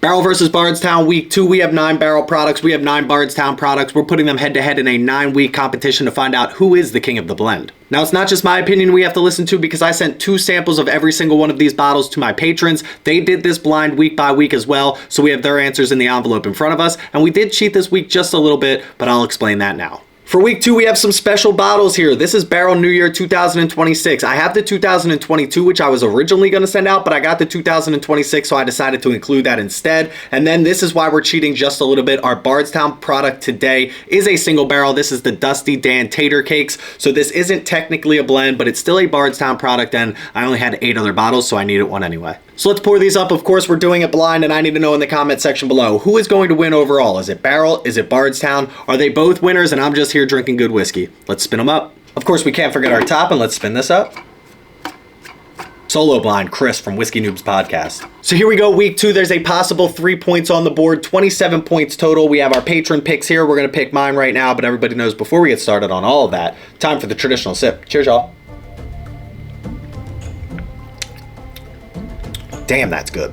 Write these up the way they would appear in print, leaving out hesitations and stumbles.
Barrell versus Bardstown week 2. We have 9 Barrell products. We have 9 Bardstown products. We're putting them head to head in a 9-week competition to find out who is the king of the blend. Now, it's not just my opinion we have to listen to because I sent 2 samples of every single one of these bottles to my patrons. They did this blind week by week as well, so we have their answers in the envelope in front of us. And we did cheat this week just a little bit, but I'll explain that now. For week 2, we have some special bottles here. This is Barrell New Year 2026. I have the 2022, which I was originally going to send out, but I got the 2026, so I decided to include that instead. And then this is why we're cheating just a little bit. Our Bardstown product today is a single barrel. This is the Dusty Dan Tater Cakes. So this isn't technically a blend, but it's still a Bardstown product, and I only had 8 other bottles, so I needed one anyway. So let's pour these up. Of course, we're doing it blind, and I need to know in the comment section below, who is going to win overall? Is it Barrell? Is it Bardstown? Are they both winners, and I'm just here drinking good whiskey? Let's spin them up. Of course, we can't forget our top, and let's spin this up. Solo blind, Chris from Whiskey Noobs Podcast. So here we go, week 2. There's a possible 3 points on the board, 27 points total. We have our patron picks here. We're going to pick mine right now, but everybody knows before we get started on all of that, time for the traditional sip. Cheers, y'all. Damn, that's good.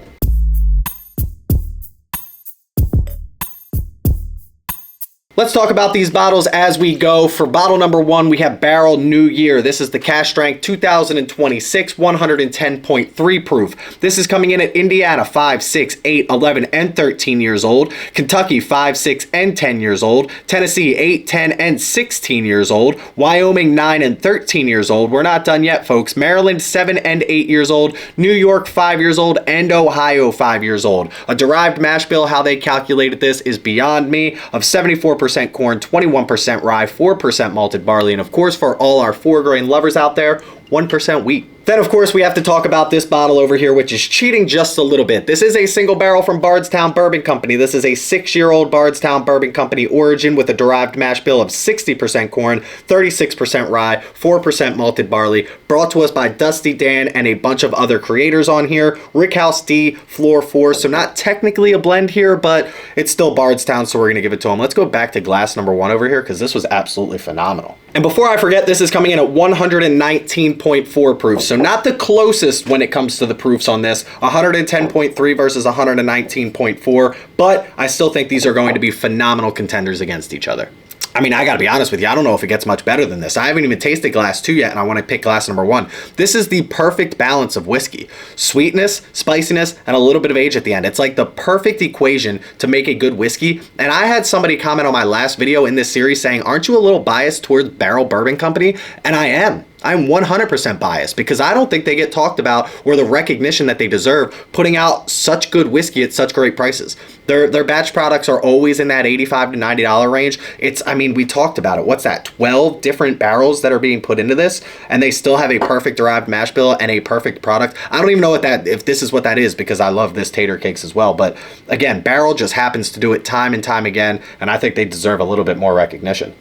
Let's talk about these bottles as we go. For bottle number 1, we have Barrell New Year. This is the cash strength 2026, 110.3 proof. This is coming in at Indiana, 5, 6, 8, 11, and 13 years old. Kentucky, 5, 6, and 10 years old. Tennessee, 8, 10, and 16 years old. Wyoming, 9, and 13 years old. We're not done yet, folks. Maryland, 7 and 8 years old. New York, 5 years old. And Ohio, 5 years old. A derived mash bill, how they calculated this is beyond me, of 74% corn, 21% rye, 4% malted barley, and of course for all our 4-grain lovers out there, 1% wheat. Then, of course, we have to talk about this bottle over here, which is cheating just a little bit. This is a single barrel from Bardstown Bourbon Company. This is a 6-year-old Bardstown Bourbon Company origin with a derived mash bill of 60% corn, 36% rye, 4% malted barley, brought to us by Dusty Dan and a bunch of other creators on here. Rickhouse D, Floor 4, so not technically a blend here, but it's still Bardstown, so we're going to give it to them. Let's go back to glass number 1 over here, because this was absolutely phenomenal. And before I forget, this is coming in at 119.4 proof, so not the closest when it comes to the proofs on this, 110.3 versus 119.4, but I still think these are going to be phenomenal contenders against each other. I mean, I gotta be honest with you, I don't know if it gets much better than this. I haven't even tasted glass 2 yet, and I want to pick glass number 1. This is the perfect balance of whiskey. Sweetness, spiciness, and a little bit of age at the end. It's like the perfect equation to make a good whiskey. And I had somebody comment on my last video in this series saying, aren't you a little biased towards Barrell Bourbon Company? And I am. I'm 100% biased because I don't think they get talked about or the recognition that they deserve putting out such good whiskey at such great prices. Their batch products are always in that $85 to $90 range. I mean, we talked about it. What's that? 12 different barrels that are being put into this, and they still have a perfect derived mash bill and a perfect product. I don't even know if this is what that is because I love this tater cakes as well. But again, Barrell just happens to do it time and time again, and I think they deserve a little bit more recognition.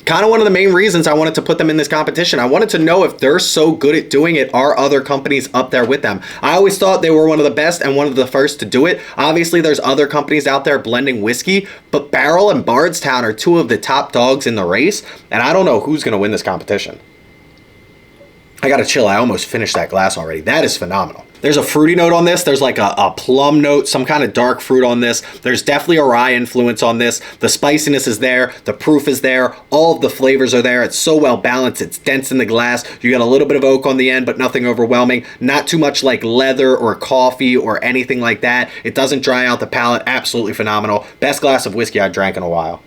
Kind of one of the main reasons I wanted to put them in this competition. I wanted to know if they're so good at doing it, are other companies up there with them? I always thought they were one of the best and one of the first to do it. Obviously, there's other companies out there blending whiskey, but Barrell and Bardstown are 2 of the top dogs in the race, and I don't know who's going to win this competition. I gotta chill. I almost finished that glass already. That is phenomenal. There's a fruity note on this. There's like a plum note, some kind of dark fruit on this. There's definitely a rye influence on this. The spiciness is there. The proof is there. All of the flavors are there. It's so well balanced. It's dense in the glass. You got a little bit of oak on the end, but nothing overwhelming. Not too much like leather or coffee or anything like that. It doesn't dry out the palate. Absolutely phenomenal. Best glass of whiskey I've drank in a while.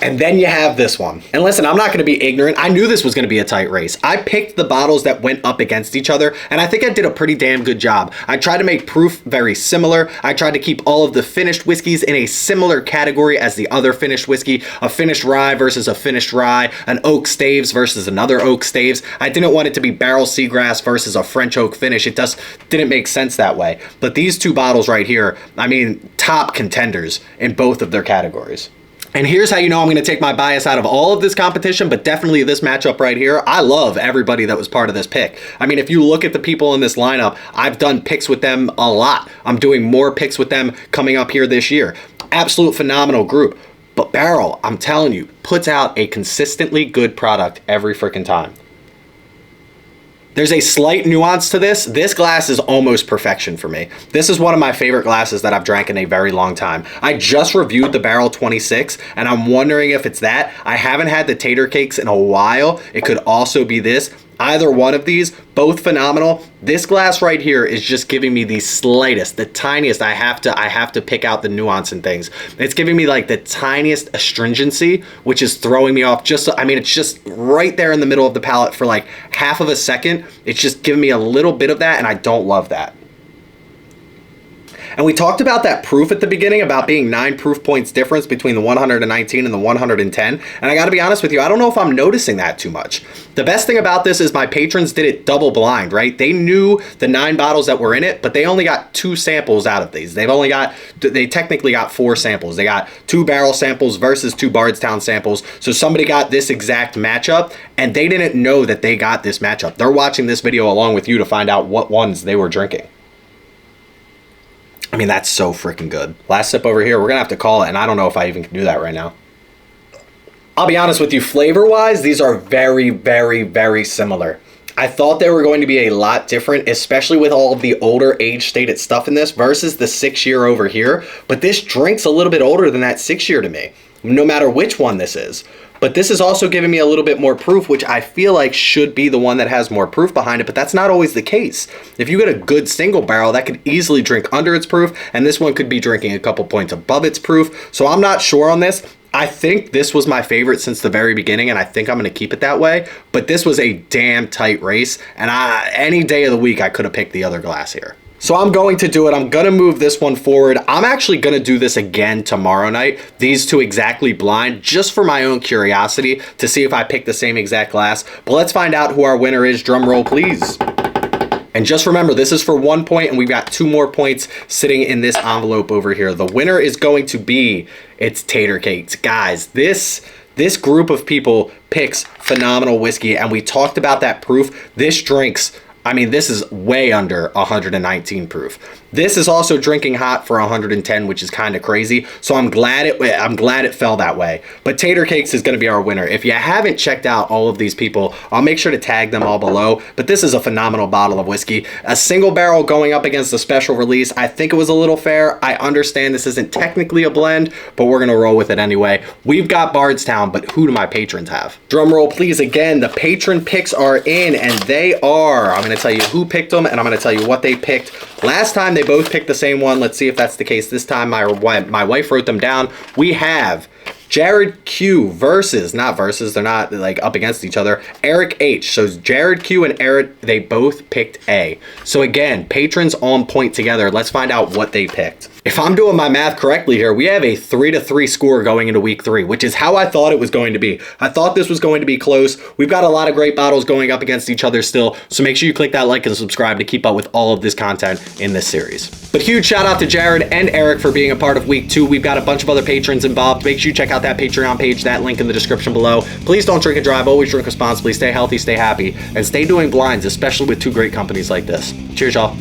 And then you have this one. And listen, I'm not going to be ignorant. I knew this was going to be a tight race. I picked the bottles that went up against each other, and I think I did a pretty damn good job. I tried to make proof very similar. I tried to keep all of the finished whiskeys in a similar category as the other finished whiskey, a finished rye versus a finished rye, an oak staves versus another oak staves. I didn't want it to be Barrell Seagrass versus a French oak finish. It just didn't make sense that way. But these 2 bottles right here, I mean, top contenders in both of their categories. And here's how you know I'm going to take my bias out of all of this competition, but definitely this matchup right here. I love everybody that was part of this pick. I mean, if you look at the people in this lineup, I've done picks with them a lot. I'm doing more picks with them coming up here this year. Absolute phenomenal group. But Barrell, I'm telling you, puts out a consistently good product every freaking time. There's a slight nuance to this. This glass is almost perfection for me. This is one of my favorite glasses that I've drank in a very long time. I just reviewed the Barrell 26, and I'm wondering if it's that. I haven't had the tater cakes in a while. It could also be this. Either one of these, both phenomenal. This glass right here is just giving me the slightest, the tiniest. I have to pick out the nuance and things. It's giving me like the tiniest astringency, which is throwing me off. I mean, it's just right there in the middle of the palate for like half of a second. It's just giving me a little bit of that, and I don't love that. And we talked about that proof at the beginning, about being 9 proof points difference between the 119 and the 110. And I gotta be honest with you, I don't know if I'm noticing that too much. The best thing about this is my patrons did it double blind, right? They knew the 9 bottles that were in it, but they only got 2 samples out of these. They technically got 4 samples. They got 2 Barrell samples versus 2 Bardstown samples. So somebody got this exact matchup, and they didn't know that they got this matchup. They're watching this video along with you to find out what ones they were drinking. I mean, that's so freaking good. Last sip over here, we're gonna have to call it, and I don't know if I even can do that right now. I'll be honest with you, flavor-wise, these are very, very, very similar. I thought they were going to be a lot different, especially with all of the older age-stated stuff in this versus the 6-year over here, but this drink's a little bit older than that 6-year to me, no matter which one this is. But this is also giving me a little bit more proof, which I feel like should be the one that has more proof behind it, but that's not always the case. If you get a good single barrel, that could easily drink under its proof, and this one could be drinking a couple points above its proof. So I'm not sure on this. I think this was my favorite since the very beginning, and I think I'm going to keep it that way. But this was a damn tight race, and any day of the week, I could have picked the other glass here. So I'm going to do it. I'm going to move this one forward. I'm actually going to do this again tomorrow night. These two exactly blind, just for my own curiosity to see if I pick the same exact glass. But let's find out who our winner is. Drum roll, please. And just remember, this is for 1 point, and we've got 2 more points sitting in this envelope over here. The winner is going to be, it's Tater Cakes. Guys, this group of people picks phenomenal whiskey, and we talked about that proof. This drinks, I mean, this is way under 119 proof. This is also drinking hot for 110, which is kind of crazy. So I'm glad it fell that way. But Tater Cakes is going to be our winner. If you haven't checked out all of these people, I'll make sure to tag them all below. But this is a phenomenal bottle of whiskey. A single barrel going up against a special release. I think it was a little fair. I understand this isn't technically a blend, but we're going to roll with it anyway. We've got Bardstown, but who do my patrons have? Drum roll, please. Again, the patron picks are in, and they are. I'm going to tell you who picked them, and I'm going to tell you what they picked. Last time they both picked the same one. Let's see if that's the case this time. My wife wrote them down. We have Jared Q versus, not versus, they're not like up against each other, Eric H. So Jared Q and Eric, they both picked A. So again, patrons on point together. Let's find out what they picked. If I'm doing my math correctly here, we have a 3-3 score going into week 3, which is how I thought it was going to be. I thought this was going to be close. We've got a lot of great bottles going up against each other still, so make sure you click that like and subscribe to keep up with all of this content in this series. But huge shout out to Jared and Eric for being a part of week 2. We've got a bunch of other patrons involved. Make sure you check out that Patreon page, that link in the description below. Please don't drink and drive. Always drink responsibly. Stay healthy, stay happy, and stay doing blinds, especially with 2 great companies like this. Cheers, y'all.